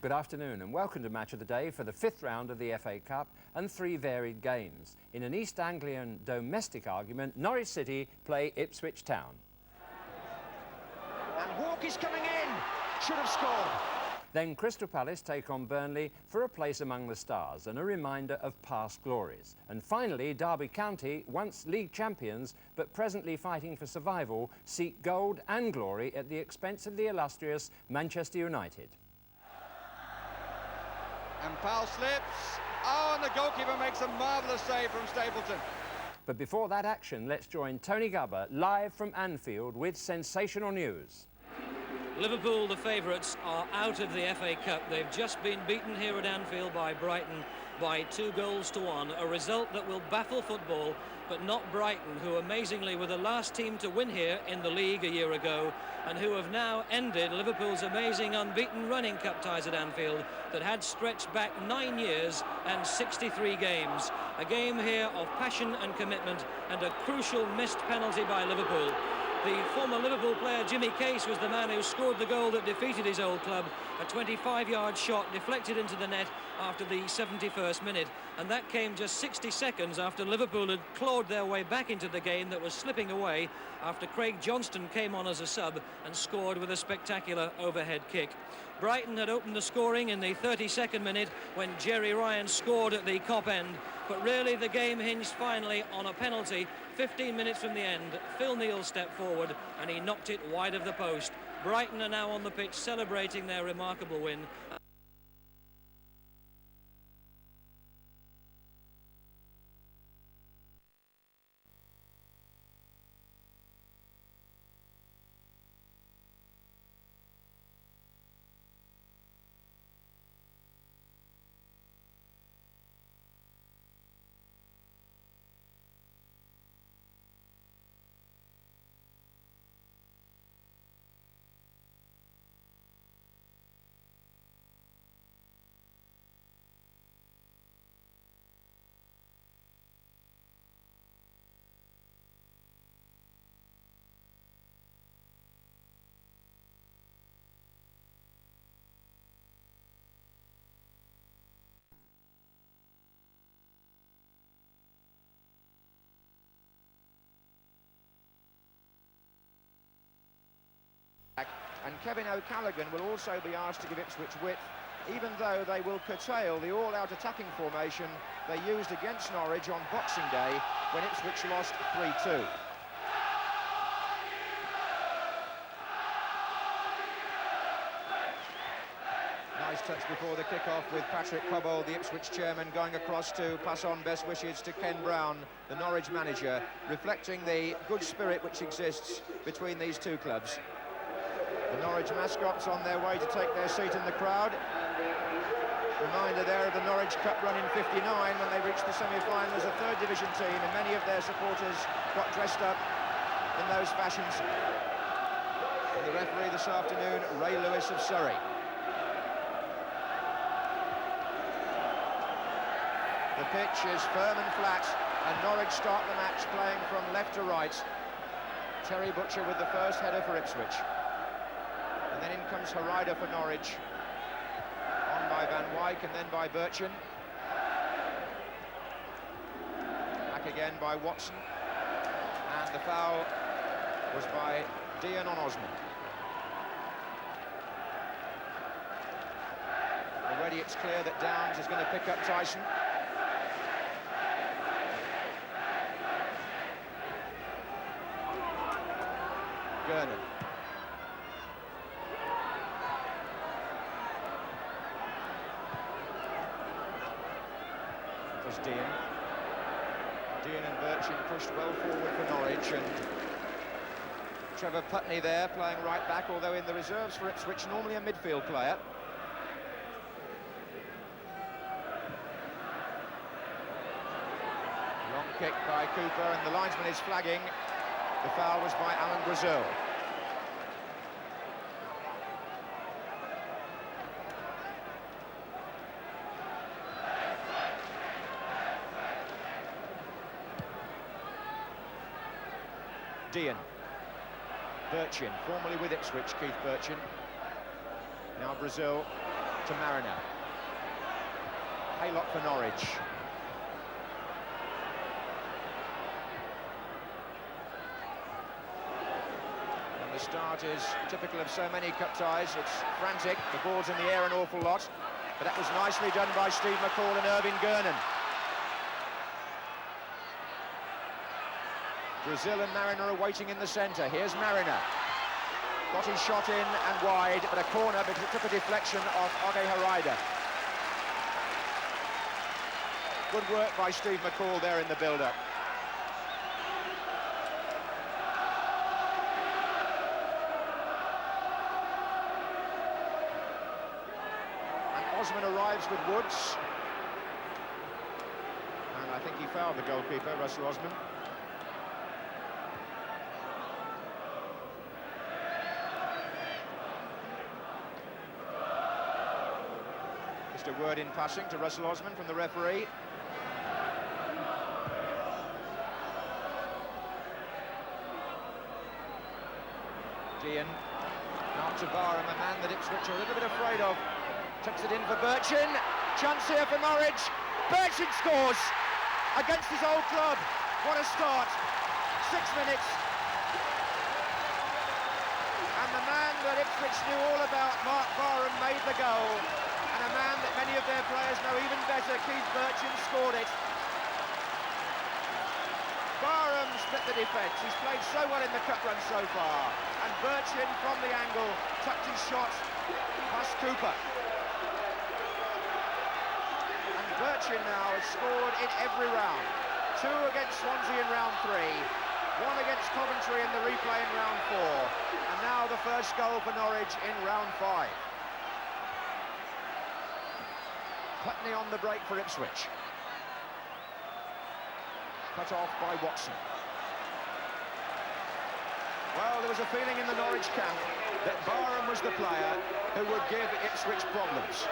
Good afternoon and welcome to Match of the Day for the 5th round of the FA Cup and 3 varied games. In an East Anglian domestic argument, Norwich City play Ipswich Town. And Walk is coming in, should have scored. Then Crystal Palace take on Burnley for a place among the stars and a reminder of past glories. And finally, Derby County, once league champions but presently fighting for survival, seek gold and glory at the expense of the illustrious Manchester United. And Powell slips. Oh, and the goalkeeper makes a marvellous save from Stapleton. But before that action, let's join Tony Gubber live from Anfield with sensational news. Liverpool, the favourites, are out of the FA Cup. They've just been beaten here at Anfield by Brighton by 2-1, a result that will baffle football, but not Brighton, who amazingly were the last team to win here in the league a year ago, and who have now ended Liverpool's amazing unbeaten running cup ties at Anfield that had stretched back 9 years and 63 games. A game here of passion and commitment, and a crucial missed penalty by Liverpool. The former Liverpool player Jimmy Case was the man who scored the goal that defeated his old club. A 25-yard shot deflected into the net after the 71st minute. And that came just 60 seconds after Liverpool had clawed their way back into the game that was slipping away after Craig Johnston came on as a sub and scored with a spectacular overhead kick. Brighton had opened the scoring in the 32nd minute when Jerry Ryan scored at the Kop end. But really the game hinged finally on a penalty. 15 minutes from the end, Phil Neal stepped forward and he knocked it wide of the post. Brighton are now on the pitch celebrating their remarkable win. And Kevin O'Callaghan will also be asked to give Ipswich width, even though they will curtail the all-out attacking formation they used against Norwich on Boxing Day when Ipswich lost 3-2. Nice touch before the kick-off with Patrick Cobbold, the Ipswich chairman, going across to pass on best wishes to Ken Brown, the Norwich manager, reflecting the good spirit which exists between these two clubs. The Norwich mascots on their way to take their seat in the crowd. Reminder there of the Norwich Cup run in '59 when they reached the semi-final as a third division team, and many of their supporters got dressed up in those fashions. And the referee this afternoon, Ray Lewis of Surrey. The pitch is firm and flat, and Norwich start the match playing from left to right. Terry Butcher with the first header for Ipswich. And then in comes Harida for Norwich. On by Van Wyk and then by Birchin. Back again by Watson. And the foul was by Dean on Osman. Already it's clear that Downs is going to pick up Tyson. Gurnan. It was Dean. Dean and Birchin pushed well forward for Norwich, and Trevor Putney there playing right back, although in the reserves for Ipswich, normally a midfield player. Long kick by Cooper, and the linesman is flagging. The foul was by Alan Brazil. Dean. Birchin, formerly with Ipswich, Keith Birchin. Now Brazil. to Mariner. Haylock for Norwich. And the start is typical of so many cup ties. It's frantic, the ball's in the air an awful lot. But that was nicely done by Steve McCall and Irving Gernon. Brazil and Mariner are waiting in the centre. Here's Mariner. Got his shot in and wide, but a corner because it took a deflection off Age Harida. Good work by Steve McCall there in the build-up. And Osman arrives with Woods. And I think he fouled the goalkeeper, Russell Osman. Just a word in passing to Russell Osman from the referee. Dean, now to Barham, a man that Ipswich are a little bit afraid of. Tucks it in for Birchin. Chance here for Norwich. Birchin scores against his old club. What a start. 6 minutes. And the man that Ipswich knew all about, Mark Barham, made the goal. And a man that many of their players know even better, Keith Birchin, scored it. Barham split the defence. He's played so well in the cup run so far. And Birchin, from the angle, tucked his shot past Cooper. And Birchin now has scored in every round. 2 against Swansea in round 3, 1 against Coventry in the replay in round 4, and now the first goal for Norwich in round 5. Putney on the break for Ipswich. Cut off by Watson. Well, there was a feeling in the Norwich camp that Barham was the player who would give Ipswich problems.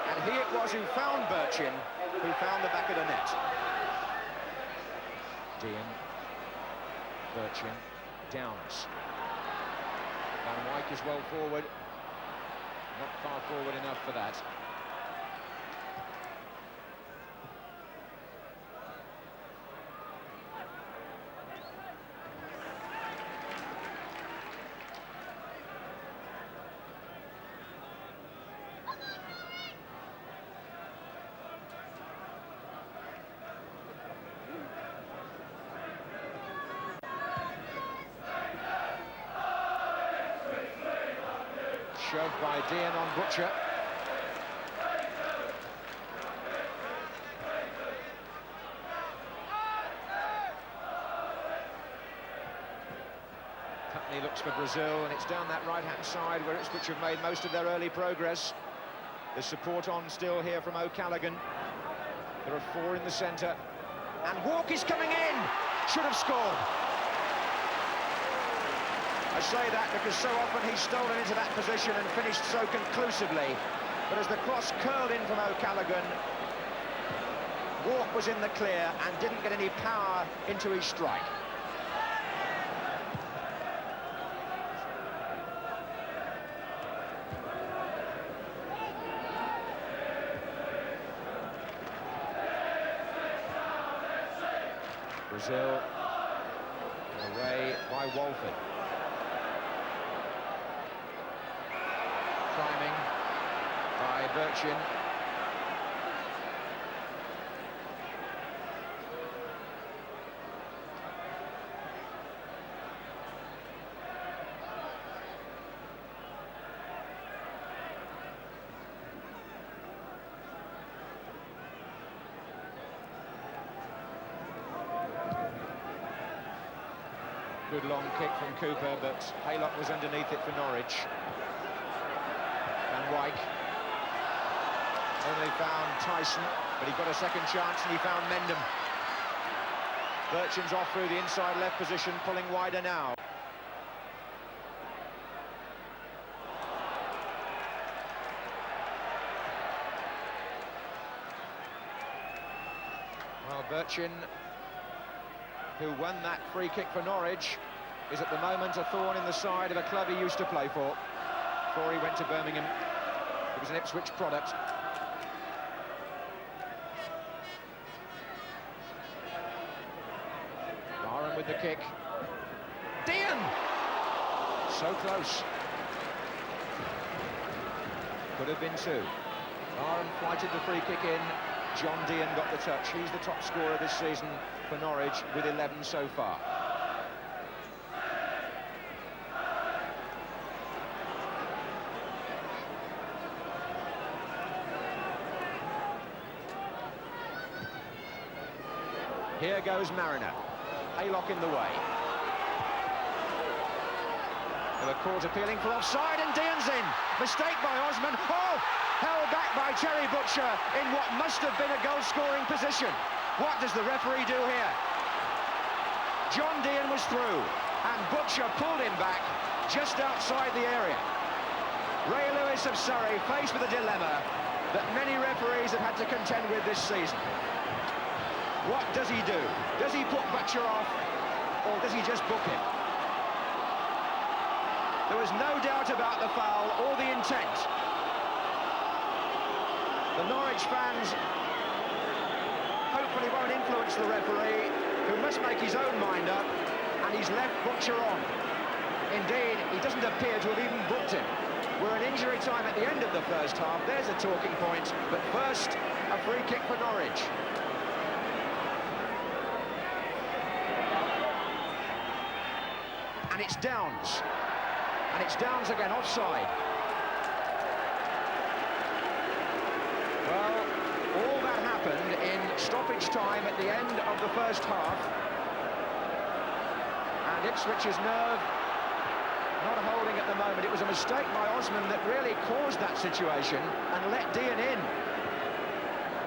And he it was who found Birchin, who found the back of the net. Dean, Birchin, Downs. Van Wyk is well forward. Not far forward enough for that. Shoved by Dean on Butcher. Putney looks for Brazil, and it's down that right-hand side where Ipswich have made most of their early progress. The support on still here from O'Callaghan. There are 4 in the centre. And Walk is coming in! Should have scored. I say that because so often he's stolen into that position and finished so conclusively. But as the cross curled in from O'Callaghan, Walk was in the clear and didn't get any power into his strike. Brazil away by Walford. Priming by Birchin. Good long kick from Cooper, but Haylock was underneath it for Norwich. Van Wyk only found Tyson, but he got a second chance and he found Mendham. Birchin's off through the inside left position, pulling wider now. Well, Birchin, who won that free kick for Norwich, is at the moment a thorn in the side of a club he used to play for. Before he went to Birmingham, he was an Ipswich product. Barham with the kick. Dean! So close. Could have been two. Barham fighted the free kick in. John Dean got the touch. He's the top scorer this season for Norwich with 11 so far. Here goes Mariner. Haylock in the way. They were caught appealing for offside, and Dean's in. Mistake by Osman. Oh! Held back by Terry Butcher in what must have been a goal-scoring position. What does the referee do here? John Dean was through, and Butcher pulled him back just outside the area. Ray Lewis of Surrey faced with a dilemma that many referees have had to contend with this season. What does he do? Does he put Butcher off, or does he just book him? There was no doubt about the foul or the intent. The Norwich fans hopefully won't influence the referee, who must make his own mind up, and he's left Butcher on. Indeed, he doesn't appear to have even booked him. We're in injury time at the end of the first half. There's a talking point, but first, a free kick for Norwich. And it's Downs. And it's Downs again, offside. Well, all that happened in stoppage time at the end of the first half. And Ipswich's nerve not holding at the moment. It was a mistake by Osman that really caused that situation and let Dean in.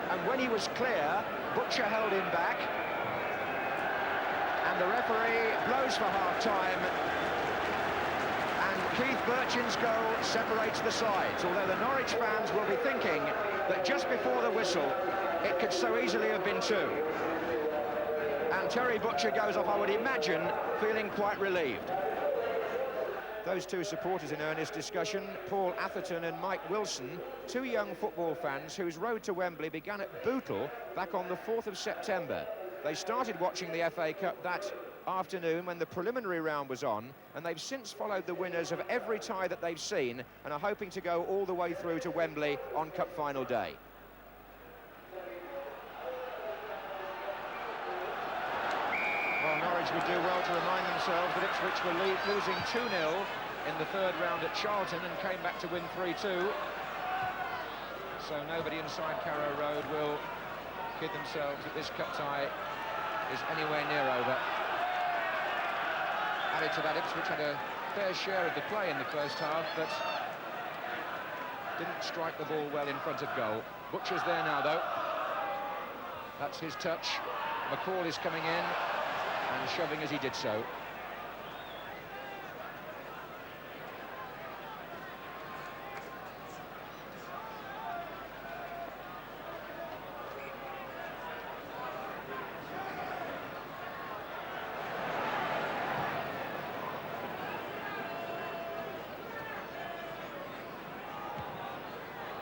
And when he was clear, Butcher held him back. And the referee blows for half-time. Keith Birchin's goal separates the sides, although the Norwich fans will be thinking that just before the whistle, it could so easily have been two. And Terry Butcher goes off, I would imagine, feeling quite relieved. Those two supporters in earnest discussion, Paul Atherton and Mike Wilson, two young football fans whose road to Wembley began at Bootle back on the 4th of September. They started watching the FA Cup that afternoon when the preliminary round was on, and they've since followed the winners of every tie that they've seen and are hoping to go all the way through to Wembley on Cup final day. Well, Norwich would do well to remind themselves that Ipswich were losing 2-0 in the third round at Charlton and came back to win 3-2. So nobody inside Carrow Road will kid themselves that this cup tie is anywhere near over. Added to that, Ipswich had a fair share of the play in the first half, but didn't strike the ball well in front of goal. Butcher's there now, though. That's his touch. McCall is coming in and shoving as he did so.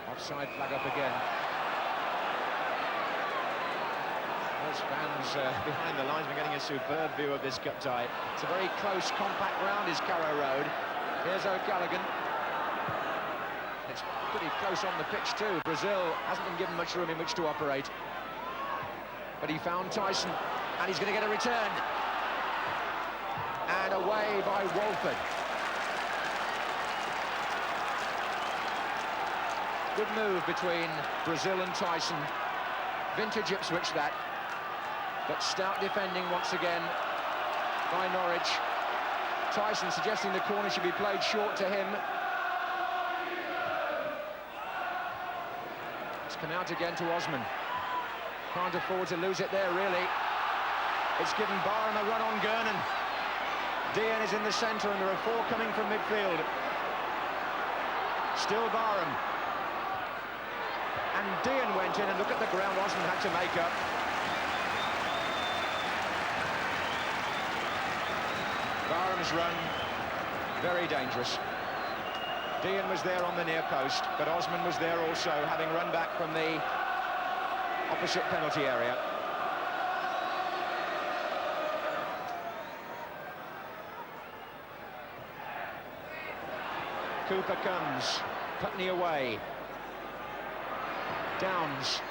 Offside flag up again. Those fans behind the lines are getting a superb view of this cup tie. It's a very close, compact round, is Carrow Road. Here's O'Callaghan. It's pretty close on the pitch too. Brazil hasn't been given much room in which to operate. But he found Tyson, and he's going to get a return. And away by Walford. Good move between Brazil and Tyson. Vintage Ipswich, that. But stout defending once again by Norwich. Tyson suggesting the corner should be played short to him. It's come out again to Osman. Can't afford to lose it there, really. It's given Barham a run on Gernon. Dean is in the centre, and there are four coming from midfield. Still Barham. And Dean went in, and look at the ground Osman had to make up. Barham's run, very dangerous. Dean was there on the near post, but Osman was there also, having run back from the opposite penalty area. Cooper comes, Putney away. Downs.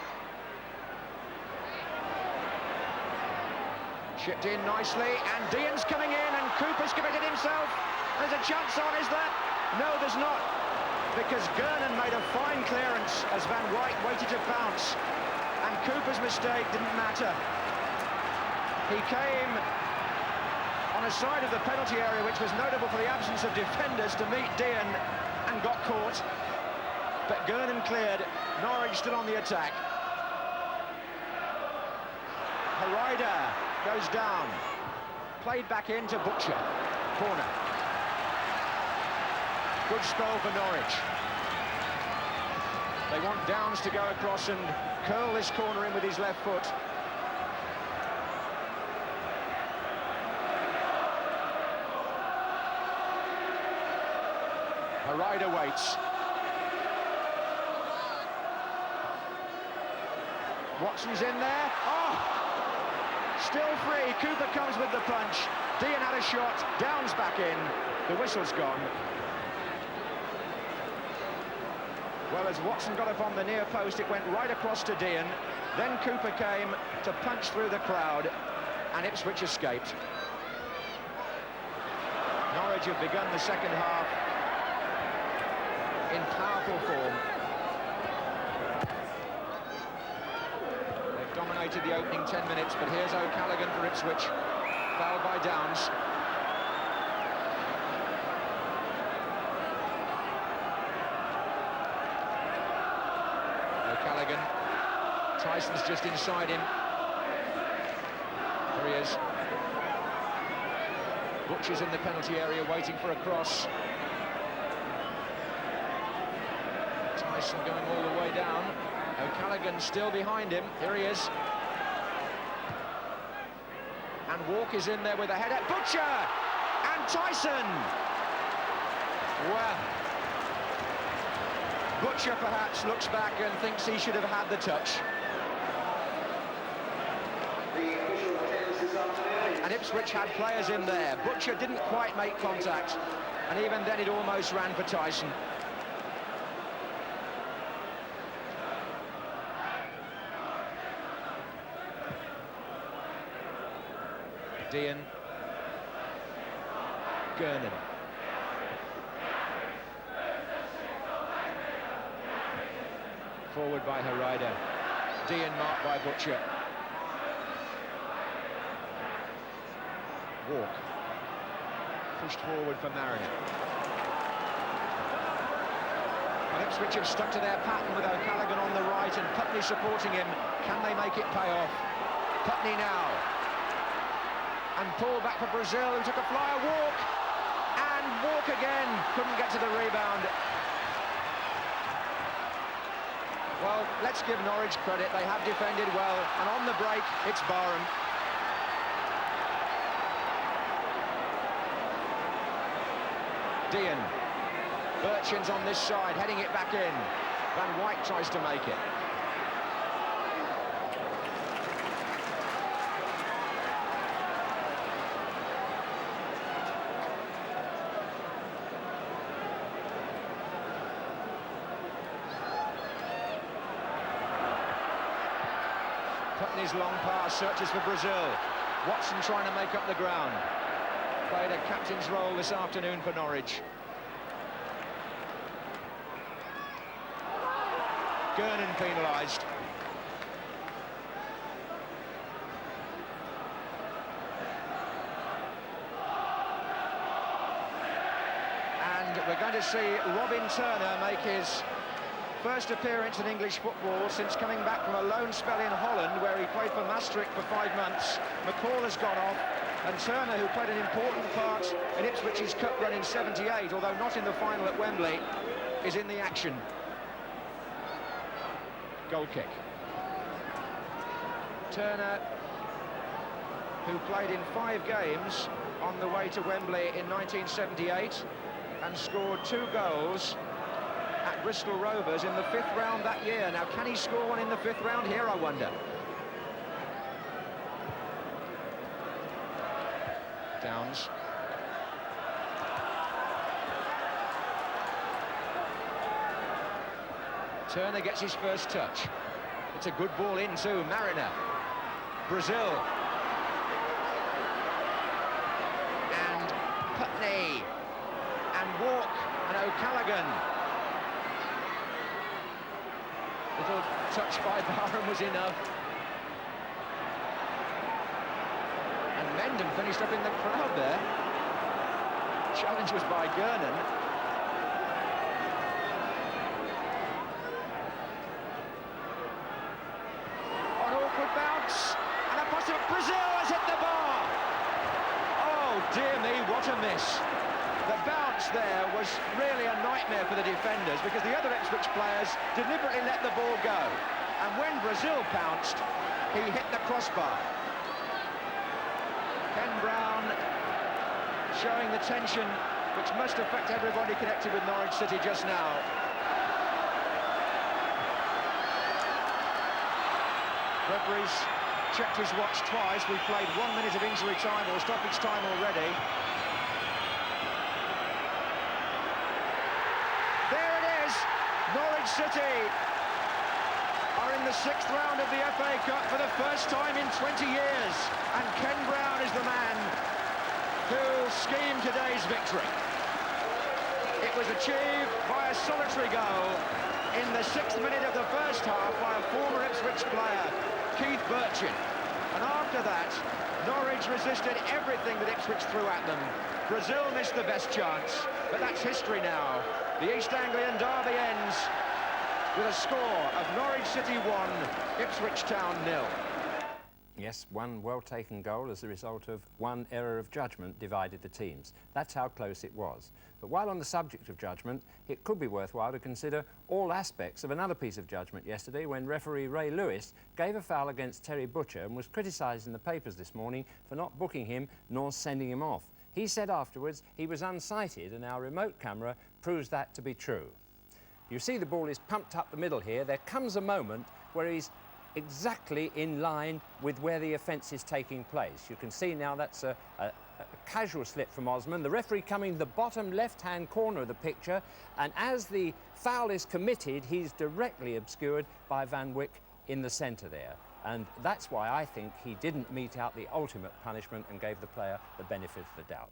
Chipped in nicely, and Dean's coming in, and Cooper's committed himself. There's a chance on, is there? No, there's not, because Gernon made a fine clearance as Van Wijk waited to bounce, and Cooper's mistake didn't matter. He came on a side of the penalty area which was notable for the absence of defenders to meet Dean, and got caught. But Gernon cleared. Norwich still on the attack. Harida goes down. Played back into Butcher. Corner. Good spell for Norwich. They want Downs to go across and curl this corner in with his left foot. Harida waits. Watson's in there. Oh! Still free. Cooper comes with the punch. Dean had a shot. Downs back in. The whistle's gone. Well, as Watson got up on the near post, it went right across to Dean. Then Cooper came to punch through the crowd, and Ipswich escaped. Norwich have begun the second half in powerful form. They've dominated the opening 10 minutes, but here's O'Callaghan for Ipswich, fouled by Downs. O'Callaghan, Tyson's just inside him. There he is. Butcher's in the penalty area waiting for a cross. Tyson going all the way down. O'Callaghan still behind him. Here he is. And Walk is in there with a header. Butcher! And Tyson! Well, Butcher perhaps looks back and thinks he should have had the touch. And Ipswich had players in there. Butcher didn't quite make contact, and even then it almost ran for Tyson. Dean. Gernon. Forward by Harida. Dean marked by Butcher. Walk. Pushed forward for Mariner. And Ipswich have stuck to their pattern with O'Callaghan on the right and Putney supporting him. Can they make it pay off? Putney now. And pull back for Brazil, who took a flyer. Walk. And Walk again. Couldn't get to the rebound. Well, let's give Norwich credit. They have defended well. And on the break, it's Barham. Dean. Birchin's on this side, heading it back in. Van Wijk tries to make it. Putney's long pass, searches for Brazil. Watson trying to make up the ground. Played a captain's role this afternoon for Norwich. Gernon penalised. And we're going to see Robin Turner make his first appearance in English football since coming back from a loan spell in Holland, where he played for Maastricht for 5 months. McCall has gone off, and Turner, who played an important part in Ipswich's cup run in '78, although not in the final at Wembley, is in the action. Goal kick. Turner who played in 5 games on the way to Wembley in 1978 and scored 2 goals at Bristol Rovers in the 5th round that year. Now, can he score one in the 5th round here, I wonder? Downs. Turner gets his first touch. It's a good ball in too, Mariner. Brazil. And Putney. And Walk and O'Callaghan. Little touch by Barham was enough. And Mendham finished up in the crowd there. Challenge was by Gernon. An awkward bounce. And a pass of Brazil has hit the bar. Oh, dear me, what a miss. The bounce there was really a nightmare for the defenders because the other Ipswich players deliberately let the ball go. And when Brazil pounced, he hit the crossbar. Ken Brown showing the tension which must affect everybody connected with Norwich City just now. Referee's checked his watch twice. We've played 1 minute of injury time or stoppage time already. Norwich City are in the 6th round of the FA Cup for the first time in 20 years. And Ken Brown is the man who schemed today's victory. It was achieved by a solitary goal in the 6th minute of the first half by a former Ipswich player, Keith Birchin. And after that, Norwich resisted everything that Ipswich threw at them. Brazil missed the best chance, but that's history now. The East Anglian derby ends with a score of Norwich City 1, Ipswich Town 0. Yes, one well-taken goal as a result of one error of judgment divided the teams. That's how close it was. But while on the subject of judgment, it could be worthwhile to consider all aspects of another piece of judgment yesterday when referee Ray Lewis gave a foul against Terry Butcher and was criticised in the papers this morning for not booking him nor sending him off. He said afterwards he was unsighted, and our remote camera proves that to be true. You see the ball is pumped up the middle here. There comes a moment where he's exactly in line with where the offence is taking place. You can see now that's a casual slip from Osman. The referee coming the bottom left-hand corner of the picture, and as the foul is committed, he's directly obscured by Van Wyck in the centre there. And that's why I think he didn't mete out the ultimate punishment and gave the player the benefit of the doubt.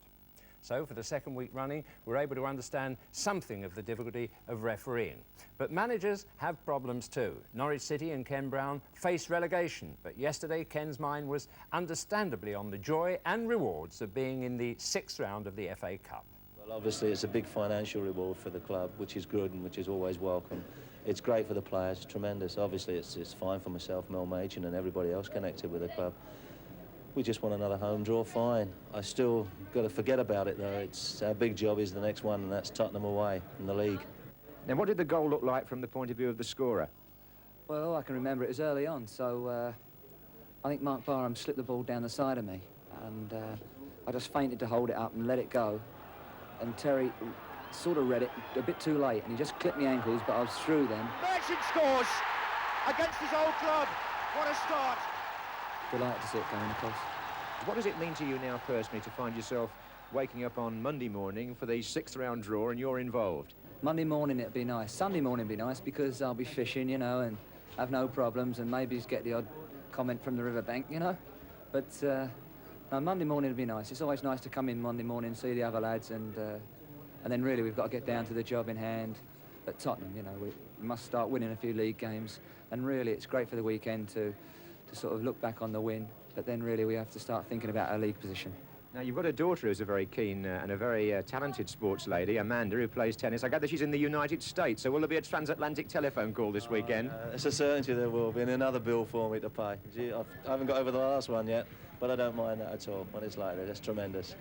So, for the 2nd week running, we're able to understand something of the difficulty of refereeing. But managers have problems too. Norwich City and Ken Brown face relegation, but yesterday Ken's mind was understandably on the joy and rewards of being in the 6th round of the FA Cup. Well, obviously it's a big financial reward for the club, which is good and which is always welcome. It's great for the players, tremendous. Obviously it's fine for myself, Mel Machen, and everybody else connected with the club. We just want another home draw, fine. I still got to forget about it, though. Our big job is the next one, and that's Tottenham away in the league. Now, what did the goal look like from the point of view of the scorer? Well, I can remember it was early on, so I think Mark Barham slipped the ball down the side of me, and I just feinted to hold it up and let it go. And Terry sort of read it a bit too late, and he just clipped my ankles, but I was through then. Merchant scores against his old club. What a start. Delighted to see it going across. What does it mean to you now personally to find yourself waking up on Monday morning for the 6th round draw and you're involved? Monday morning it'd be nice. Sunday morning would be nice because I'll be fishing, you know, and have no problems and maybe just get the odd comment from the riverbank, you know. But no, Monday morning would be nice. It's always nice to come in Monday morning, see the other lads, and then really we've got to get down to the job in hand at Tottenham, you know. We must start winning a few league games, and really it's great for the weekend to sort of look back on the win, but then really we have to start thinking about our league position. Now, you've got a daughter who's a very keen and a very talented sports lady, Amanda, who plays tennis. I gather she's in the United States, so will there be a transatlantic telephone call this weekend? It's a certainty there will be, and another bill for me to pay. I haven't got over the last one yet, but I don't mind that at all when it's like that. It's tremendous.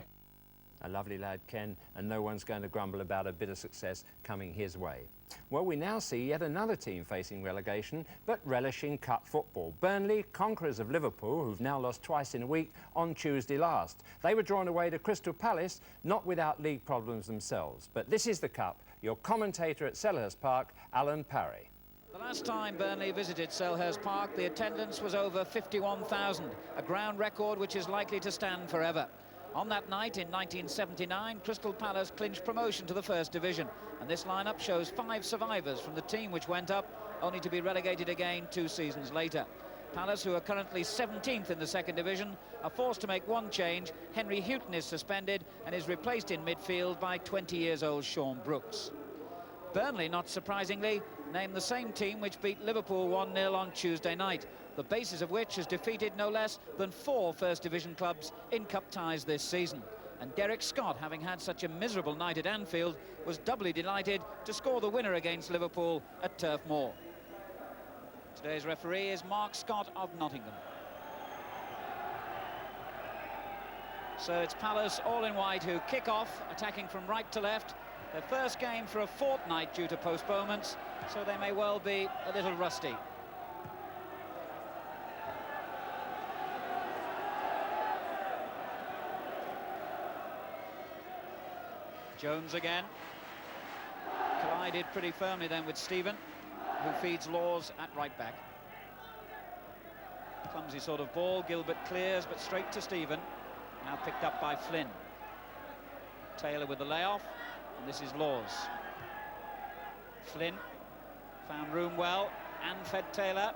A lovely lad, Ken, and no one's going to grumble about a bit of success coming his way. Well, we now see yet another team facing relegation, but relishing cup football. Burnley, conquerors of Liverpool, who've now lost twice in a week, on Tuesday last. They were drawn away to Crystal Palace, not without league problems themselves. But this is the cup. Your commentator at Selhurst Park, Alan Parry. The last time Burnley visited Selhurst Park, the attendance was over 51,000, a ground record which is likely to stand forever. On that night in 1979, Crystal Palace clinched promotion to the First Division, and this lineup shows 5 survivors from the team which went up, only to be relegated again 2 seasons later. Palace, who are currently 17th in the Second Division, are forced to make one change. Henry Houghton is suspended and is replaced in midfield by 20-year-old Sean Brooks. Burnley, not surprisingly, named the same team which beat Liverpool 1-0 on Tuesday night, the basis of which has defeated no less than 4 First Division clubs in cup ties this season. And Derek Scott, having had such a miserable night at Anfield, was doubly delighted to score the winner against Liverpool at Turf Moor. Today's referee is Mark Scott of Nottingham. So it's Palace, all in white, who kick off, attacking from right to left. Their first game for a fortnight due to postponements, so they may well be a little rusty. Jones again. Collided pretty firmly then with Stephen, who feeds Laws at right back. Clumsy sort of ball. Gilbert clears, but straight to Stephen. Now picked up by Flynn. Taylor with the layoff, and this is Laws. Flynn found room well and fed Taylor.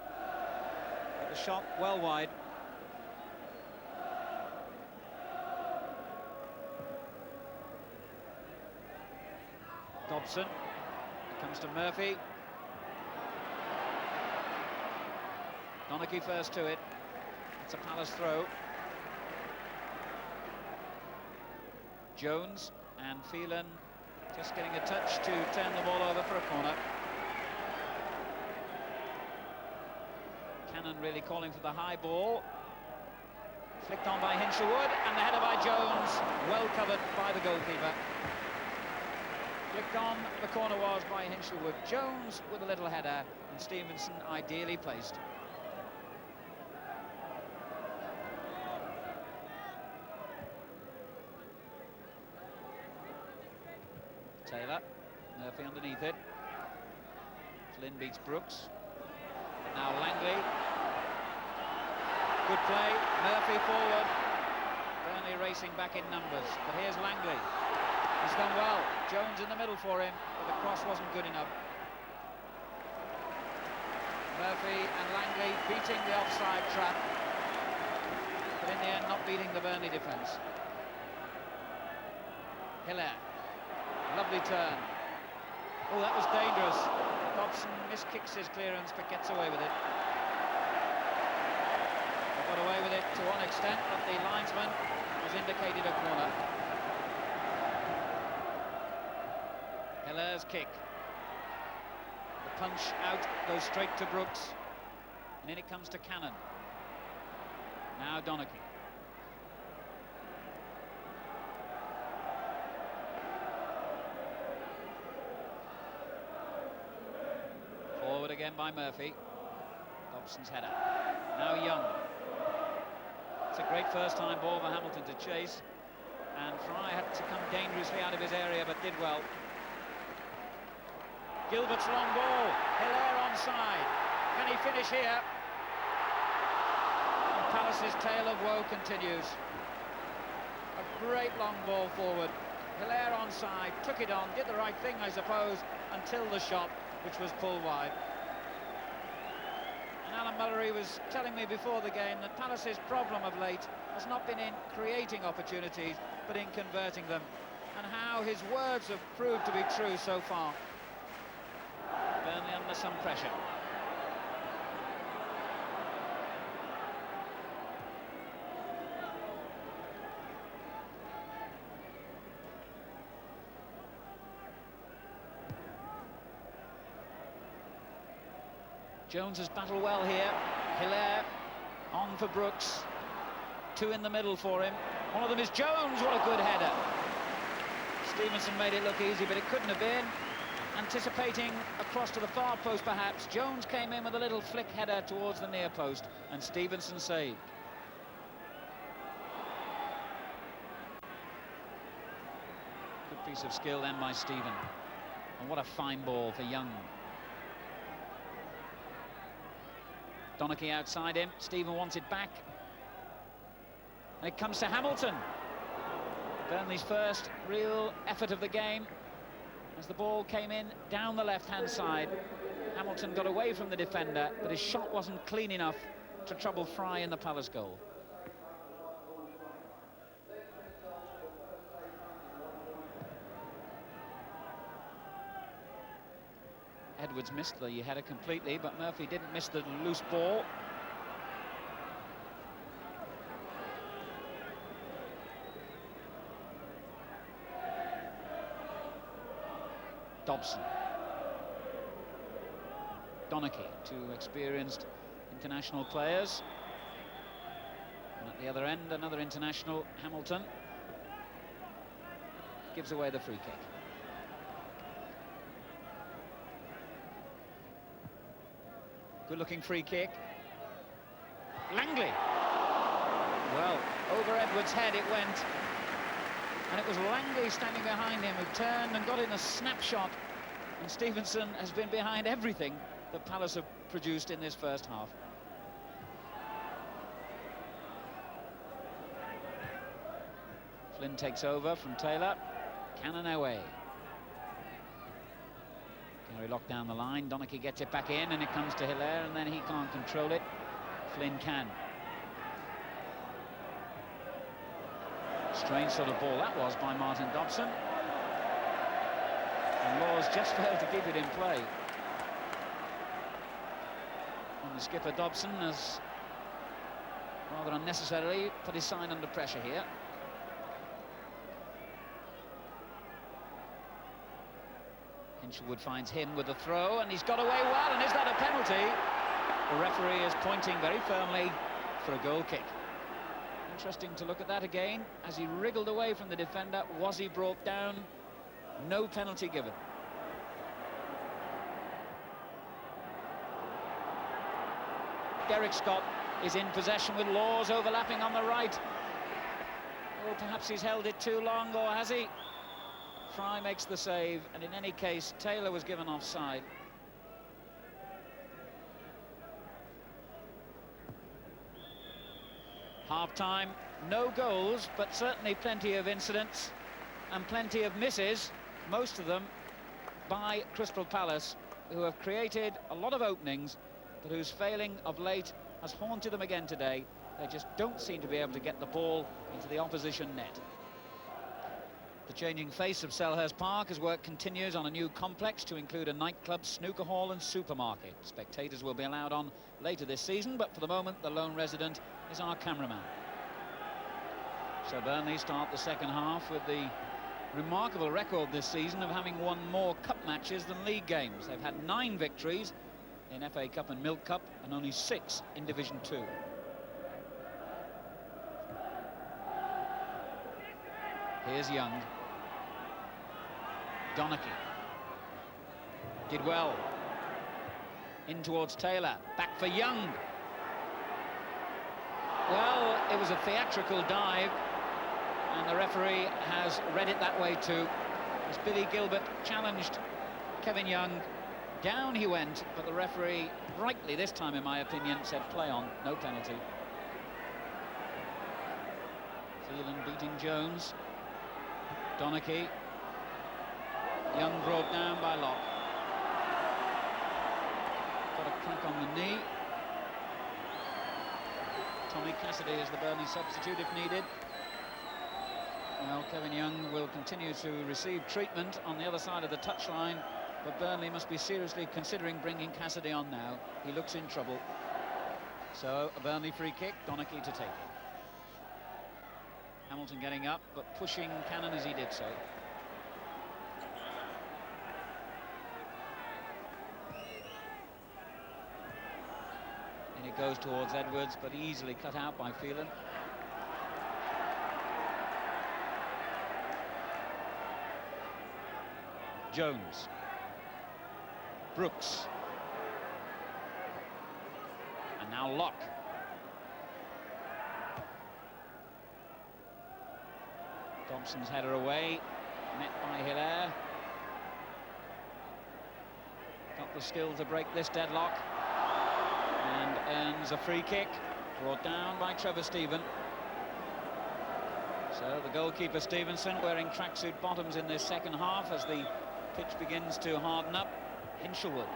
But the shot well wide. Dobson comes to Murphy. Donachie first to it. It's a Palace throw. Jones and Phelan just getting a touch to turn the ball over for a corner. Cannon really calling for the high ball. Flicked on by Hinshelwood, and the header by Jones, well covered by the goalkeeper. Flicked on, the corner was by Hinshelwood. Jones with a little header, and Stevenson ideally placed. Taylor, Murphy underneath it. Flynn beats Brooks. And now Langley. Good play, Murphy forward. Burnley racing back in numbers, but here's Langley. He's done well. Jones in the middle for him, but the cross wasn't good enough. Murphy and Langley beating the offside trap, but in the end not beating the Burnley defence. Hilaire. Lovely turn. Oh, that was dangerous. Dobson miskicks his clearance, but gets away with it. They got away with it to one extent, but the linesman has indicated a corner. Hilaire's kick. The punch out goes straight to Brooks, and in it comes to Cannon. Now Donachie. Forward again by Murphy. Dobson's header. Now Young. It's a great first-time ball for Hamilton to chase, and Fry had to come dangerously out of his area, but did well. Gilbert's long ball. Hilaire onside. Can he finish here? And Palace's tale of woe continues. A great long ball forward. Hilaire onside, took it on, did the right thing, I suppose, until the shot, which was pulled wide. And Alan Mullery was telling me before the game that Palace's problem of late has not been in creating opportunities, but in converting them, and how his words have proved to be true so far. Burnley under some pressure. Jones has battled well here. Hilaire on for Brooks. 2 in the middle for him. One of them is Jones. What a good header. Stevenson made it look easy, but it couldn't have been. Anticipating across to the far post, perhaps. Jones came in with a little flick header towards the near post, and Stevenson saved. Good piece of skill then by Stephen. And what a fine ball for Young. Donachie outside him. Stephen wants it back. And it comes to Hamilton. Burnley's first real effort of the game. As the ball came in down the left-hand side, Hamilton got away from the defender, but his shot wasn't clean enough to trouble Fry in the Palace goal. Edwards missed the header completely, but Murphy didn't miss the loose ball. Dobson. Donachie, two experienced international players. And at the other end, another international, Hamilton. Gives away the free kick. Good-looking free kick. Langley. Well, over Edwards' head it went. And it was Langley standing behind him who turned and got in a snapshot. And Stevenson has been behind everything that Palace have produced in this first half. Flynn takes over from Taylor. Cannon away. Gary locked down the line. Donachie gets it back in, and it comes to Hilaire, and then he can't control it. Flynn can. Strange sort of ball that was by Martin Dobson. And Laws just failed to keep it in play. And the skipper Dobson has rather unnecessarily put his side under pressure here. Hinchelwood finds him with a throw, and he's got away well, and is that a penalty? The referee is pointing very firmly for a goal kick. Interesting to look at that again. As he wriggled away from the defender, was he brought down? No penalty given. Derek Scott is in possession with Laws overlapping on the right. Or perhaps he's held it too long, or has he? Fry makes the save, and in any case, Taylor was given offside. Half-time, no goals, but certainly plenty of incidents and plenty of misses, most of them by Crystal Palace, who have created a lot of openings, but whose failing of late has haunted them again today. They just don't seem to be able to get the ball into the opposition net. The changing face of Selhurst Park as work continues on a new complex to include a nightclub, snooker hall and supermarket. Spectators will be allowed on later this season, but for the moment the lone resident is our cameraman. So Burnley start the second half with the remarkable record this season of having won more cup matches than league games. They've had 9 victories in FA Cup and Milk Cup and only 6 in Division 2. Here's Young. Donachie did well. In towards Taylor. Back for Young. Well, it was a theatrical dive, and the referee has read it that way too. As Billy Gilbert challenged Kevin Young, down he went, but the referee, rightly this time in my opinion, said play on, no penalty. Thielen beating Jones. Donachie. Young brought down by Locke. Got a crack on the knee. Tommy Cassidy is the Burnley substitute if needed. Well, Kevin Young will continue to receive treatment on the other side of the touchline, but Burnley must be seriously considering bringing Cassidy on now. He looks in trouble. So a Burnley free kick, Donachie to take it. Hamilton getting up, but pushing Cannon as he did so. And it goes towards Edwards, but easily cut out by Phelan. Jones. Brooks. And now Locke. Thompson's header away, met by Hilaire. Got the skill to break this deadlock and earns a free kick, brought down by Trevor Stephen. So the goalkeeper Stevenson wearing tracksuit bottoms in this second half as the pitch begins to harden up. Hinshelwood.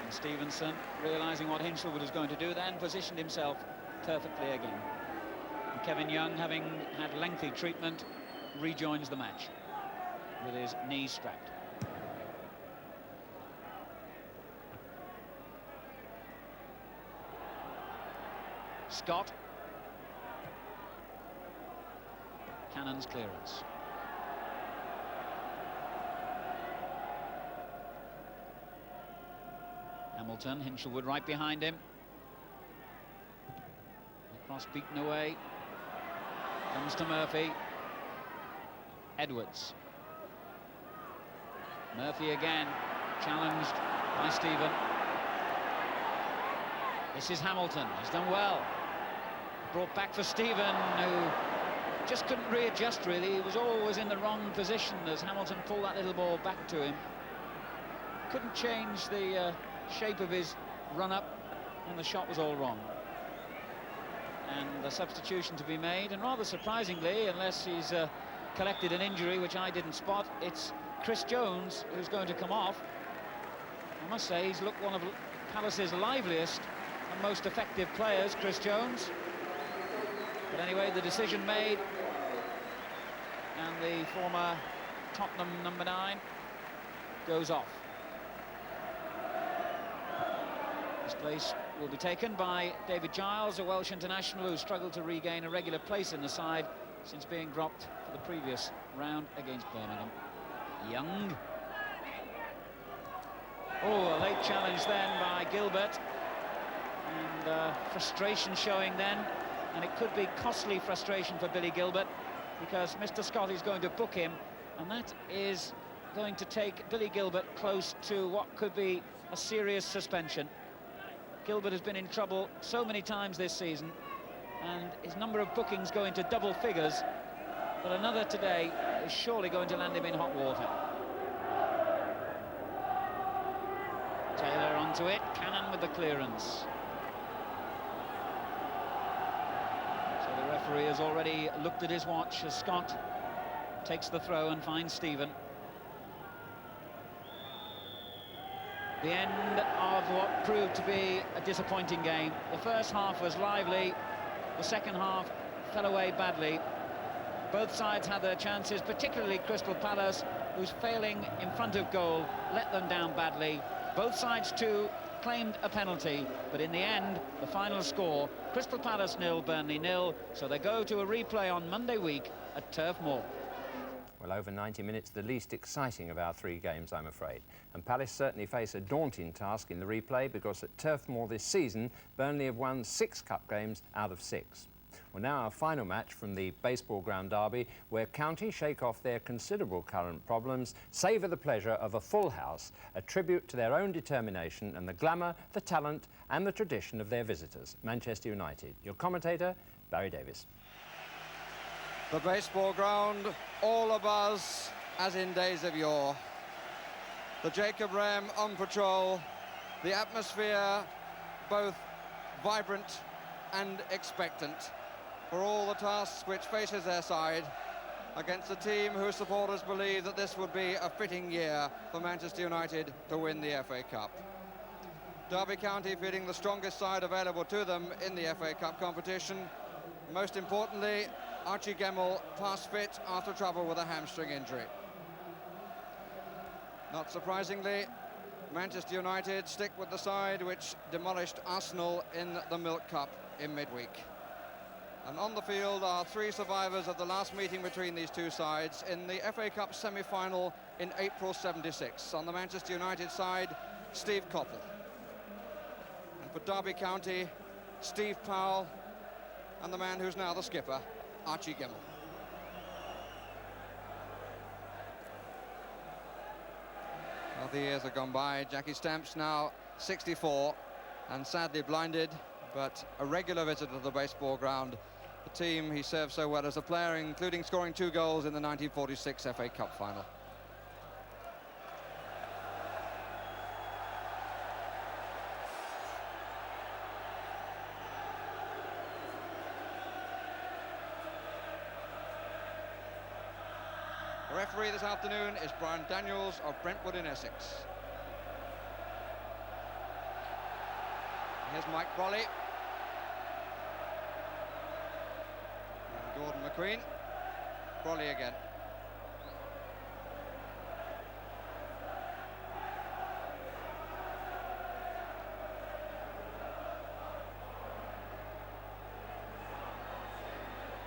And Stevenson, realising what Hinshelwood was going to do then, positioned himself perfectly again. And Kevin Young, having had lengthy treatment, rejoins the match with his knees strapped. Scott. Cannon's clearance. Hamilton, Hinshelwood right behind him. The cross beaten away. Comes to Murphy. Edwards. Murphy again, challenged by Stephen. This is Hamilton, he's done well. Brought back for Stephen, who just couldn't readjust really. He was always in the wrong position as Hamilton pulled that little ball back to him. Couldn't change the shape of his run-up, and the shot was all wrong. And the substitution to be made, and rather surprisingly, unless he's collected an injury, which I didn't spot, it's Chris Jones who's going to come off. I must say, he's looked one of Palace's liveliest and most effective players, Chris Jones. But anyway, the decision made, and the former Tottenham number 9 goes off. His place will be taken by David Giles, a Welsh international who struggled to regain a regular place in the side since being dropped for the previous round against Birmingham. Young. Oh, a late challenge then by Gilbert. And frustration showing then. And it could be costly frustration for Billy Gilbert, because Mr. Scott is going to book him, and that is going to take Billy Gilbert close to what could be a serious suspension. Gilbert has been in trouble so many times this season, and his number of bookings go into double figures, but another today is surely going to land him in hot water. Taylor onto it, Cannon with the clearance. The referee has already looked at his watch as Scott takes the throw and finds Stephen. The end of what proved to be a disappointing game. The first half was lively, the second half fell away badly. Both sides had their chances, particularly Crystal Palace, who's failing in front of goal, let them down badly. Both sides too claimed a penalty, but in the end, the final score, Crystal Palace 0, Burnley 0, so they go to a replay on Monday week at Turf Moor. Well, over 90 minutes, the least exciting of our 3 games, I'm afraid. And Palace certainly face a daunting task in the replay, because at Turf Moor this season, Burnley have won 6 cup games out of 6. Well, now our final match from the baseball ground derby, where County shake off their considerable current problems, savour the pleasure of a full house, a tribute to their own determination and the glamour, the talent and the tradition of their visitors, Manchester United. Your commentator, Barry Davies. The baseball ground, all abuzz as in days of yore. The Jacob Rem on patrol, the atmosphere both vibrant and expectant for all the tasks which faces their side against a team whose supporters believe that this would be a fitting year for Manchester United to win the FA Cup. Derby County feeling the strongest side available to them in the FA Cup competition. Most importantly, Archie Gemmill past fit after trouble with a hamstring injury. Not surprisingly, Manchester United stick with the side which demolished Arsenal in the Milk Cup in midweek. And on the field are 3 survivors of the last meeting between these two sides in the FA Cup semi-final in April '76. On the Manchester United side, Steve Coppell. And for Derby County, Steve Powell, and the man who's now the skipper, Archie Gemmill. How the years have gone by. Jackie Stamps now 64 and sadly blinded, but a regular visitor to the baseball ground. The team he served so well as a player, including scoring 2 goals in the 1946 FA Cup final. The referee this afternoon is Brian Daniels of Brentwood in Essex. Here's Mike Brolly. And Gordon McQueen. Brolly again.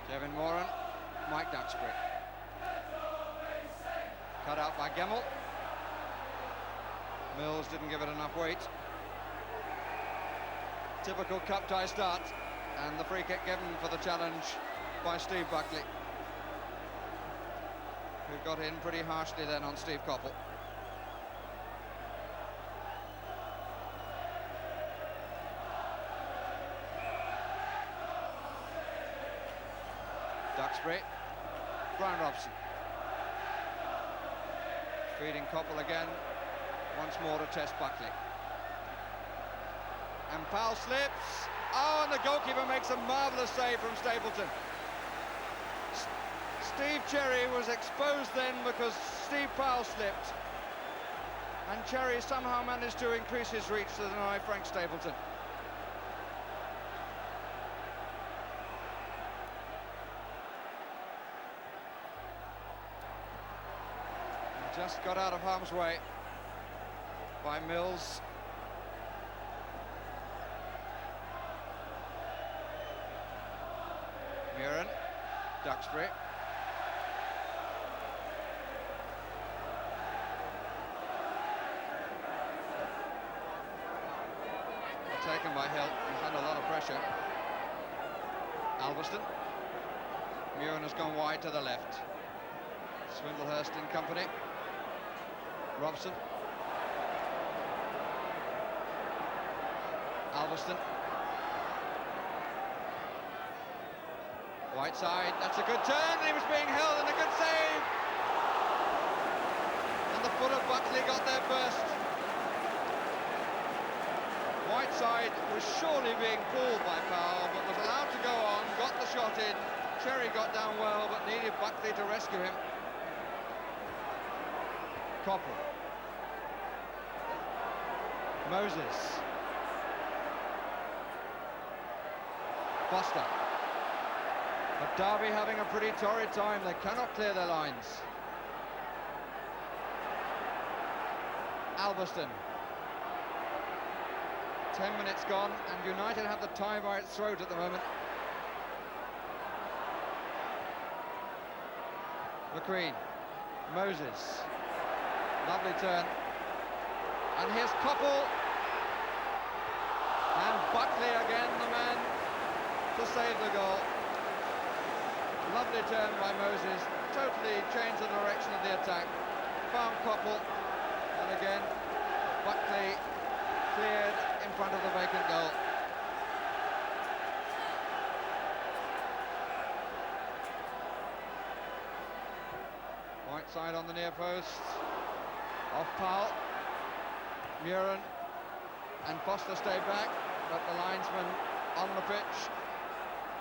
Kevin Moran, Mike Duxbury. Cut out by Gemmell. Mills didn't give it enough weight. Typical cup tie start, and the free kick given for the challenge by Steve Buckley, who got in pretty harshly then on Steve Coppell. Duxbury, Brian Robson. Feeding Coppell again, once more to test Buckley. And Powell slips. Oh, and the goalkeeper makes a marvellous save from Stapleton. Steve Cherry was exposed then because Steve Powell slipped. And Cherry somehow managed to increase his reach to deny Frank Stapleton. Just got out of harm's way by Mills. Muren, Duxbury. Taken by Hill, he's under a lot of pressure. Alveston. Muren has gone wide to the left. Swindlehurst in company. Robson. Alveston. Whiteside, that's a good turn, he was being held, and a good save! And the foot of Buckley got there first. Whiteside was surely being pulled by Powell, but was allowed to go on, got the shot in. Cherry got down well, but needed Buckley to rescue him. Coppell. Moses. Foster. But Derby having a pretty torrid time, they cannot clear their lines. Alveston. 10 minutes gone, and United have the tie by its throat at the moment. McQueen. Moses. Lovely turn. And here's Coppell. And Buckley again, the man to save the goal. Lovely turn by Moses. Totally changed the direction of the attack. Found Coppell. And again, Buckley cleared in front of the vacant goal. Whiteside on the near post. Off Powell. Muren and Foster stay back, but the linesman on the pitch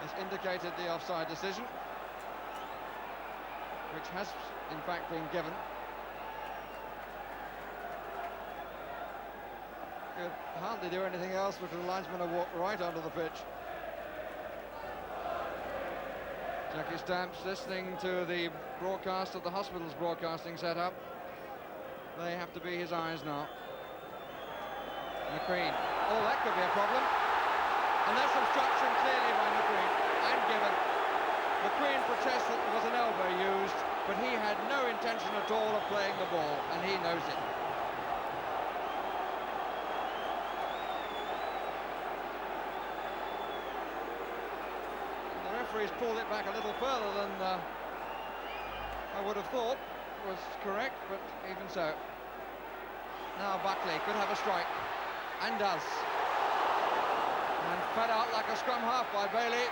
has indicated the offside decision, which has in fact been given. Could hardly do anything else because the linesman have walked right onto the pitch. Jackie Stamps listening to the broadcast of the hospital's broadcasting setup. They have to be his eyes now. McQueen. Oh, that could be a problem. And that's obstruction clearly by McQueen and given. McQueen protests that there was an elbow used, but he had no intention at all of playing the ball, and he knows it. And the referee's pulled it back a little further than I would have thought was correct, but even so. Now Buckley could have a strike, and does. And fed out like a scrum half by Bailey.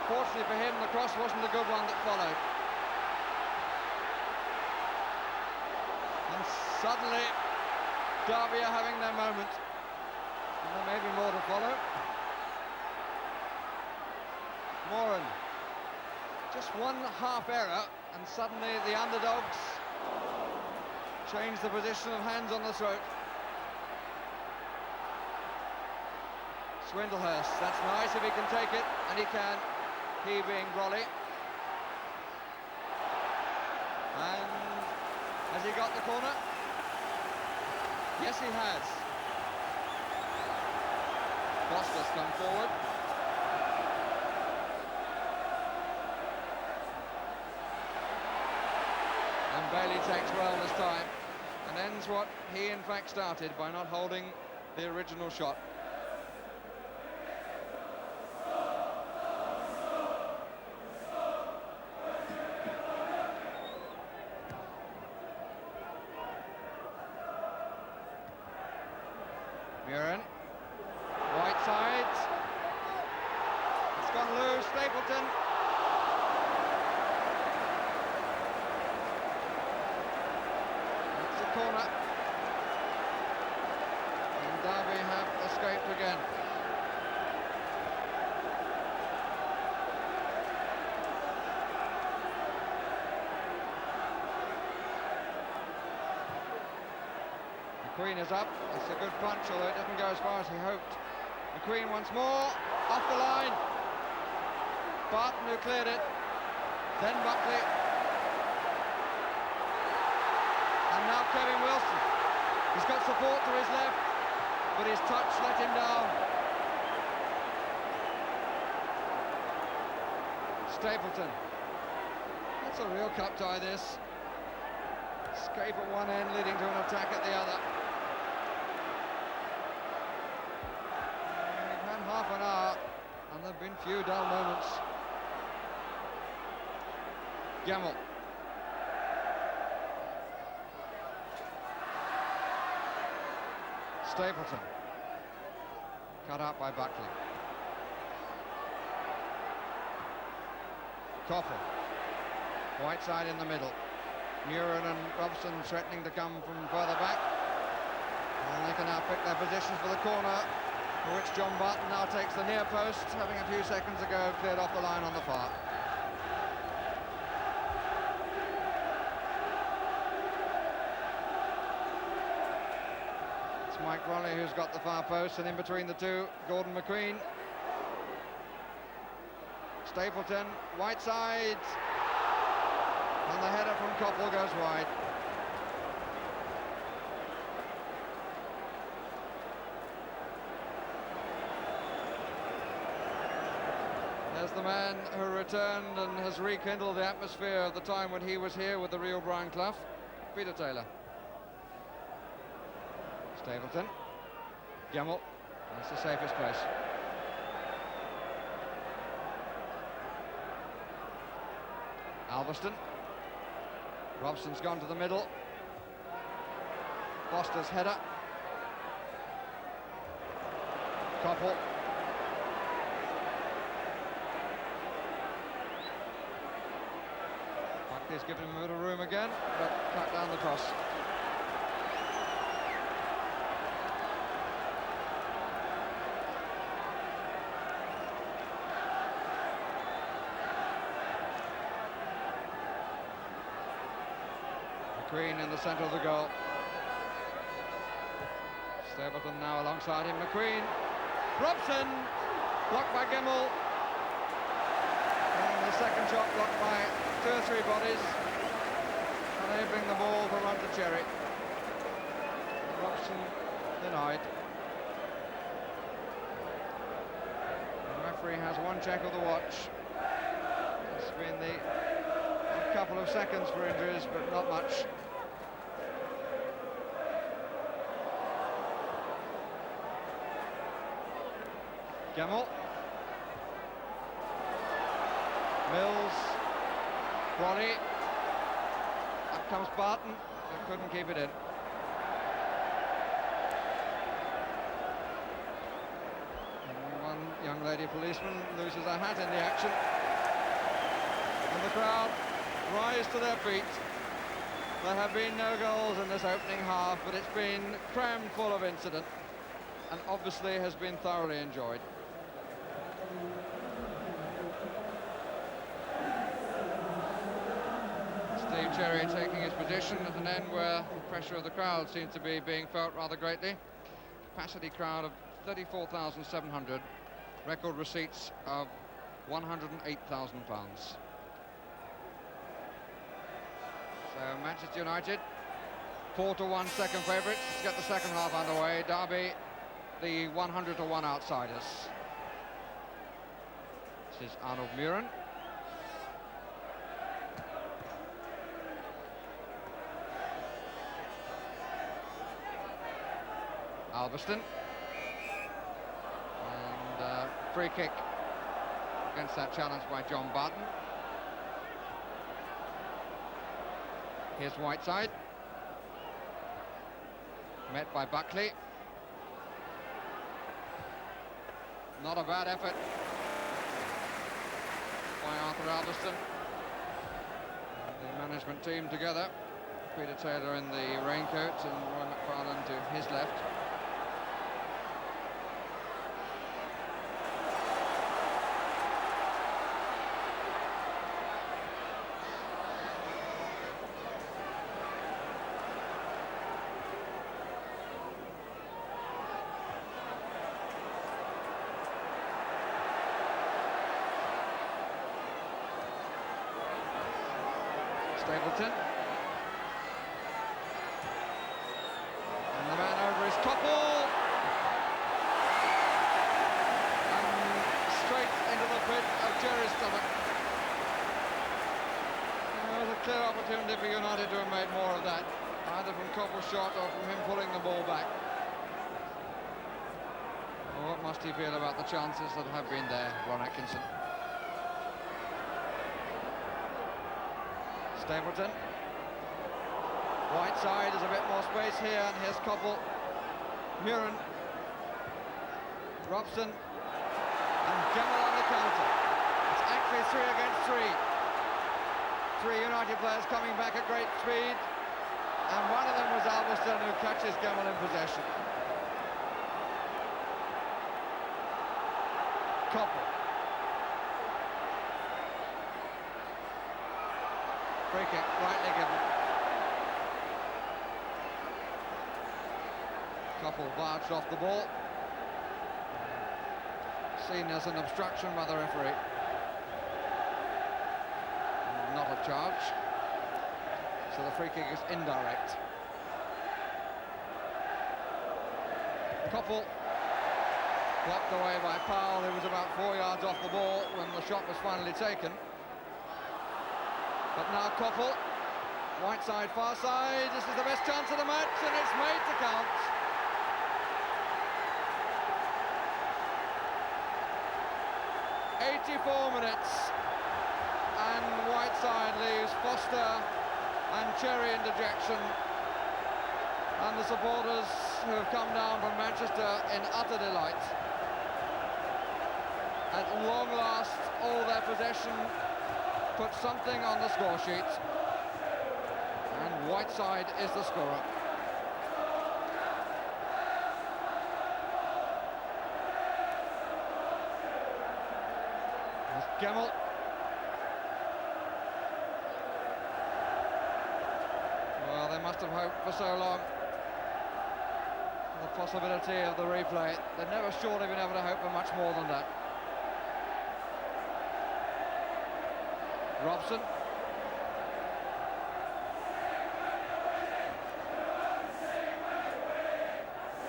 Fortunately for him, the cross wasn't a good one that followed. And suddenly, Derby are having their moment. And there may be more to follow. Moran. Just one half error, and suddenly the underdogs change the position of hands on the throat. Swindlehurst, that's nice if he can take it, and he can. He being Brolly. And has he got the corner? Yes, he has. Foster's come forward. And Bailey takes well this time and ends what he in fact started by not holding the original shot. Muren, right side, it's gone loose, Stapleton. It's a corner, and Derby have escaped again. McQueen is up. It's a good punch, although it doesn't go as far as he hoped. McQueen once more, off the line. Barton who cleared it. Then Buckley. And now Kevin Wilson. He's got support to his left, but his touch let him down. Stapleton. That's a real cup tie, this. Escape at one end, leading to an attack at the other. We've had half an hour, and there have been few dull moments. Gemmell. Stapleton. Cut out by Buckley. Coffin. Whiteside in the middle. Muren and Robson threatening to come from further back. And they can now pick their positions for the corner, for which John Barton now takes the near post, having a few seconds ago cleared off the line on the far. It's Mike Brolly who's got the far post, and in between the two, Gordon McQueen. Stapleton, Whiteside. And the header from Koppel goes wide. There's the man who returned and has rekindled the atmosphere of the time when he was here with the real Brian Clough, Peter Taylor. Stapleton. Gemmell. That's the safest place. Alveston. Robson's gone to the middle. Foster's header. Koppel. Buckley's given him a bit of room again, but cut down the cross. McQueen in the centre of the goal. Stapleton now alongside him. McQueen. Robson. Blocked by Gemmell. And the second shot blocked by 2 or 3 bodies, enabling the ball to run to Cherry. Robson denied. The referee has one check of the watch. It's been a couple of seconds for injuries, but not much. Gemmell. Mills. Brolly. Up comes Barton, but couldn't keep it in. lady policeman loses her hat in the action. And the crowd rise to their feet. There have been no goals in this opening half, but it's been crammed full of incident and obviously has been thoroughly enjoyed. Steve Cherry taking his position at an end where the pressure of the crowd seems to be being felt rather greatly. Capacity crowd of 34,700, record receipts of £108,000. So Manchester United 4-1 second favourites to get the second half underway. Derby the 100-1 outsiders. This is Arnold Muren. Alveston. And free kick against that challenge by John Barton. Here's Whiteside. Met by Buckley. Not a bad effort by Arthur Alveston. The management team together. Peter Taylor in the raincoat and Roy McFarlane to his left. Stapleton. And the man over is Topple. And straight into the pit of Jerry's stomach. There was a clear opportunity for United to have made more of that, either from Topple's shot or from him pulling the ball back. Well, what must he feel about the chances that have been there, Ron Atkinson? Stapleton. Whiteside, there's a bit more space here, and here's Koppel. Muren. Robson. And Gemmell on the counter. It's actually 3 against 3. 3 United players coming back at great speed. And one of them was Alveston, who catches Gemmell in possession. Koppel. Free kick, rightly given. Koppel barged off the ball. Seen as an obstruction by the referee. Not a charge. So the free kick is indirect. Koppel blocked away by Powell, who was about 4 yards off the ball when the shot was finally taken. But now Koppel, Whiteside, far side, this is the best chance of the match, and it's made to count. "84 minutes, and Whiteside leaves Foster and Cherry in dejection, and the supporters who have come down from Manchester in utter delight. At long last, all their possession put something on the score sheet, and Whiteside is the scorer. There's Gemmell. Well, they must have hoped for so long the possibility of the replay. They've never surely been able to hope for much more than that. Robson.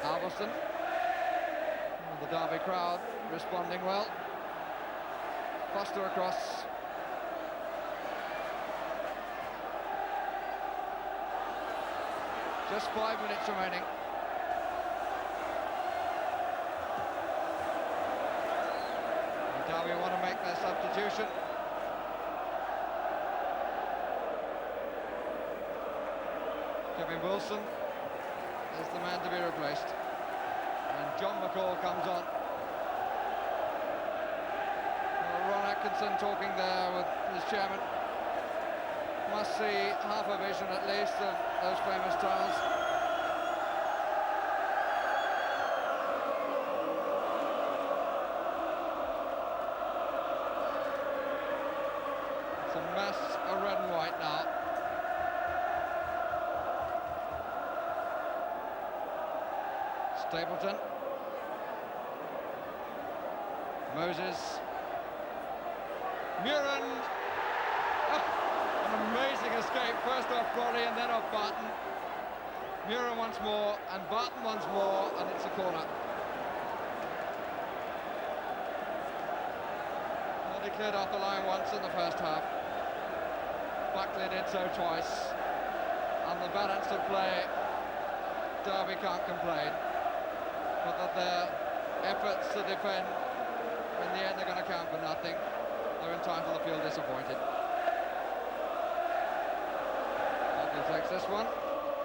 Alveston. The Derby crowd responding well. Foster across. Just 5 minutes remaining. And Derby want to make their substitution. Kevin Wilson is the man to be replaced, and John McCall comes on. Atkinson talking there with his chairman. Must see half a vision at least of those famous tiles. It's a mess of red and white now. Stapleton. Moses. Muren. An amazing escape, first off Brolly and then off Barton. Muren once more, and Barton once more, and it's a corner. Well, he cleared off the line once in the first half. Buckley did so twice. On the balance of play, Derby can't complain. But that their efforts to defend, in the end they're going to count for nothing. They're entitled to feel disappointed. Dudley takes this one.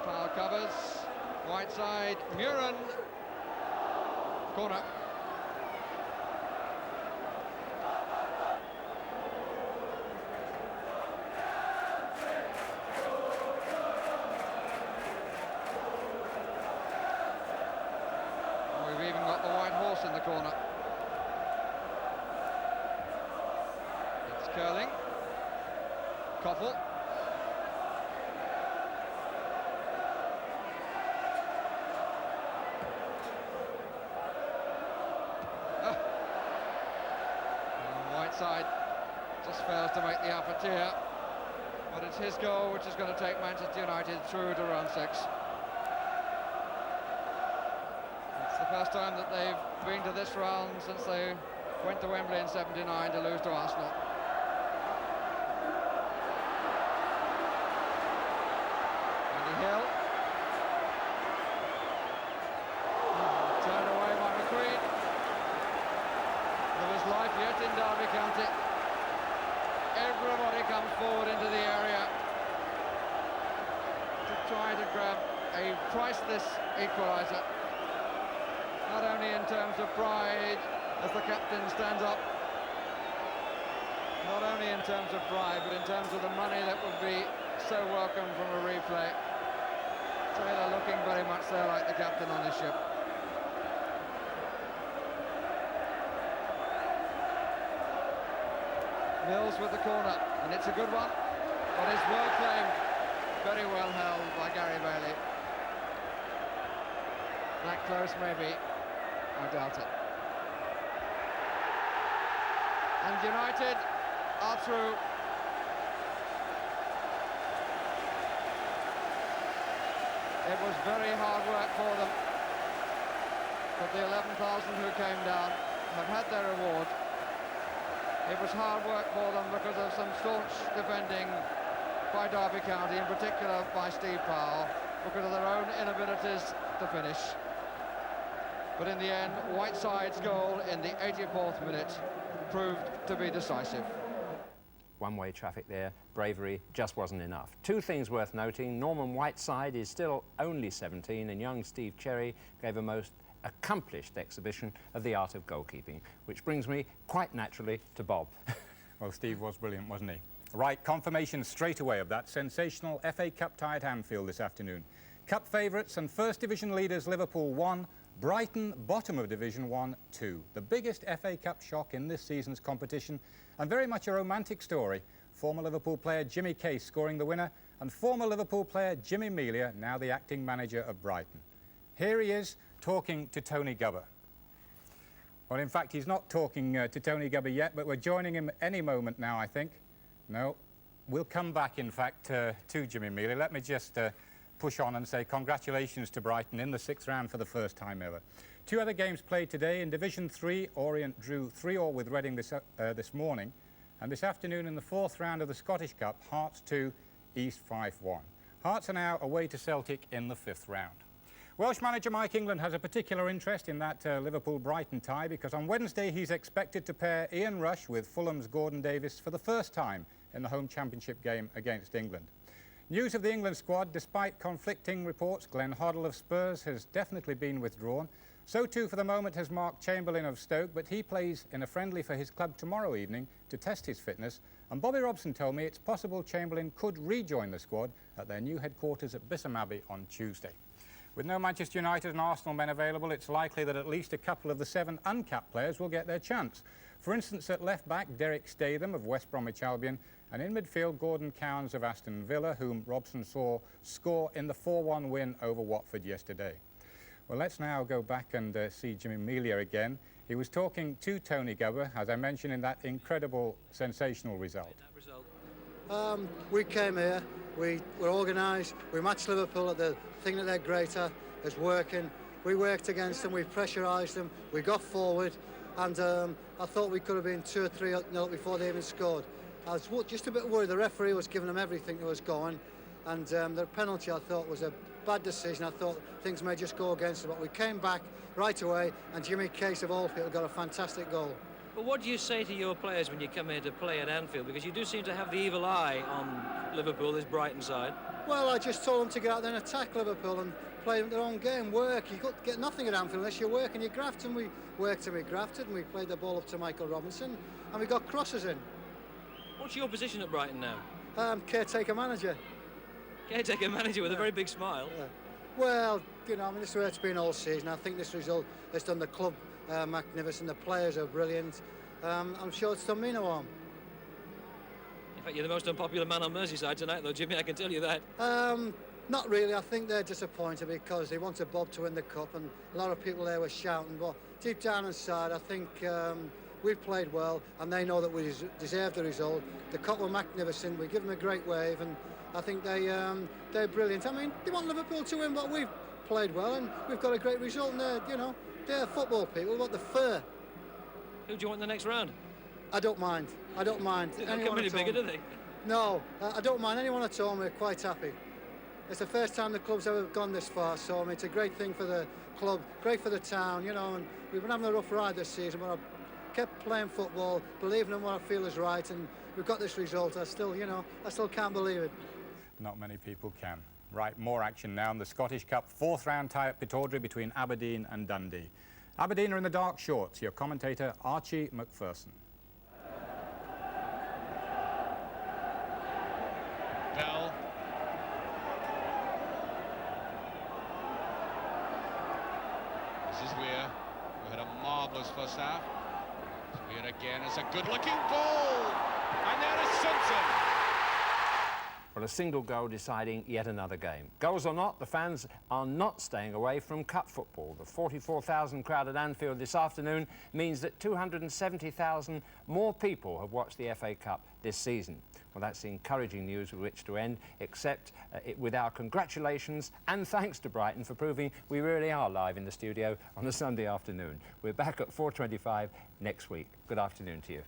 Foul covers. Whiteside. Muren. Corner. We've even got the white horse in the corner. It's curling. Koffel. Whiteside just fails to make the upper tier, but it's his goal which is going to take Manchester United through to round 6. It's the first time that they've been to this round since they went to Wembley in '79 to lose to Arsenal. Andy Hill. Turned away by McQueen. There is life yet in Derby County. Everybody comes forward into the area to try to grab a priceless equaliser. Not only in terms of pride as the captain stands up, not only in terms of pride, but in terms of the money that would be so welcome from a replay. Taylor looking very much there like the captain on his ship. Mills with the corner, and it's a good one, but it's well claimed, very well held by Gary Bailey. That close maybe, I doubt it. And United are through. It was very hard work for them, but the 11,000 who came down have had their reward. It was hard work for them because of some staunch defending by Derby County, in particular by Steve Powell, because of their own inabilities to finish. But in the end, Whiteside's goal in the 84th minute proved to be decisive. One-way traffic there, bravery just wasn't enough. Two things worth noting: Norman Whiteside is still only 17, and young Steve Cherry gave a most accomplished exhibition of the art of goalkeeping, which brings me quite naturally to Bob. Well, Steve was brilliant, wasn't he? Right, confirmation straight away of that sensational FA Cup tie at Anfield this afternoon. Cup favourites and First Division leaders Liverpool 1, Brighton bottom of Division 1 2. The biggest FA Cup shock in this season's competition, and very much a romantic story. Former Liverpool player Jimmy Case scoring the winner, and former Liverpool player Jimmy Melia, now the acting manager of Brighton. Here he is, talking to Tony Gubber. Well, in fact, he's not talking to Tony Gubber yet, but we're joining him any moment now, I think. No, we'll come back, in fact, to Jimmy Mealy. Let me just push on and say congratulations to Brighton in the 6th round for the first time ever. Two other games played today. In Division 3, Orient drew 3-3 with Reading this morning. And this afternoon in the 4th round of the Scottish Cup, Hearts 2, East 5-1. Hearts are now away to Celtic in the 5th round. Welsh manager Mike England has a particular interest in that Liverpool-Brighton tie, because on Wednesday he's expected to pair Ian Rush with Fulham's Gordon Davis for the first time in the home championship game against England. News of the England squad: despite conflicting reports, Glenn Hoddle of Spurs has definitely been withdrawn, So too for the moment has Mark Chamberlain of Stoke, but he plays in a friendly for his club tomorrow evening to test his fitness, and Bobby Robson told me it's possible Chamberlain could rejoin the squad at their new headquarters at Bisham Abbey on Tuesday. With no Manchester United and Arsenal men available, it's likely that at least a couple of the 7 uncapped players will get their chance. For instance, at left-back, Derek Statham of West Bromwich Albion, and in midfield, Gordon Cowans of Aston Villa, whom Robson saw score in the 4-1 win over Watford yesterday. Well, let's now go back and see Jimmy Melia again. He was talking to Tony Gubber, as I mentioned, in that incredible, sensational result. We came here, we were organised, we matched Liverpool at the thing that they're great at, is working. We worked against them, we pressurised them, we got forward, and I thought we could have been 2 or 3-0 before they even scored. I was just a bit worried. The referee was giving them everything that was going, and the penalty I thought was a bad decision. I thought things may just go against them, but we came back right away, and Jimmy Case of Oldfield got a fantastic goal. But what do you say to your players when you come here to play at Anfield? Because you do seem to have the evil eye on Liverpool, this Brighton side. Well, I just told them to get out there and attack Liverpool and play their own game, work. You get nothing at Anfield unless you work and you graft, and we worked and we grafted, and we played the ball up to Michael Robinson, and we got crosses in. What's your position at Brighton now? Caretaker manager. Caretaker manager with a very big smile. Yeah. Well, you know, I mean, this is where it's been all season. I think this result has done the club magnificent. The players are brilliant. I'm sure it's done me no harm. In fact, you're the most unpopular man on Merseyside tonight, though, Jimmy, I can tell you that. Not really. I think they're disappointed because they wanted Bob to win the cup, and a lot of people there were shouting. But deep down inside, I think we've played well, and they know that we deserve the result. The cup were magnificent. We give them a great wave, and I think they're brilliant. I mean, they want Liverpool to win, but we've played well, and we've got a great result. And they're football people, but they're fair. Who do you want in the next round? I don't mind. I don't mind. They don't come any bigger, do they? No, I don't mind. Anyone at home, we're quite happy. It's the first time the club's ever gone this far, so I mean, it's a great thing for the club, great for the town, and we've been having a rough ride this season, but I've kept playing football, believing in what I feel is right, and we've got this result. I still can't believe it. Not many people can. Right, more action now in the Scottish Cup, 4th round tie at Pittodrie between Aberdeen and Dundee. Aberdeen are in the dark shorts. Your commentator, Archie McPherson. Bell. This is Weir, who had a marvellous first half. Weir again, it's a good-looking goal! And there is Simpson! Well, a single goal deciding yet another game. Goals or not, the fans are not staying away from cup football. The 44,000 crowd at Anfield this afternoon means that 270,000 more people have watched the FA Cup this season. Well, that's encouraging news with which to end, except with our congratulations and thanks to Brighton for proving we really are live in the studio on a Sunday afternoon. We're back at 4:25 next week. Good afternoon to you.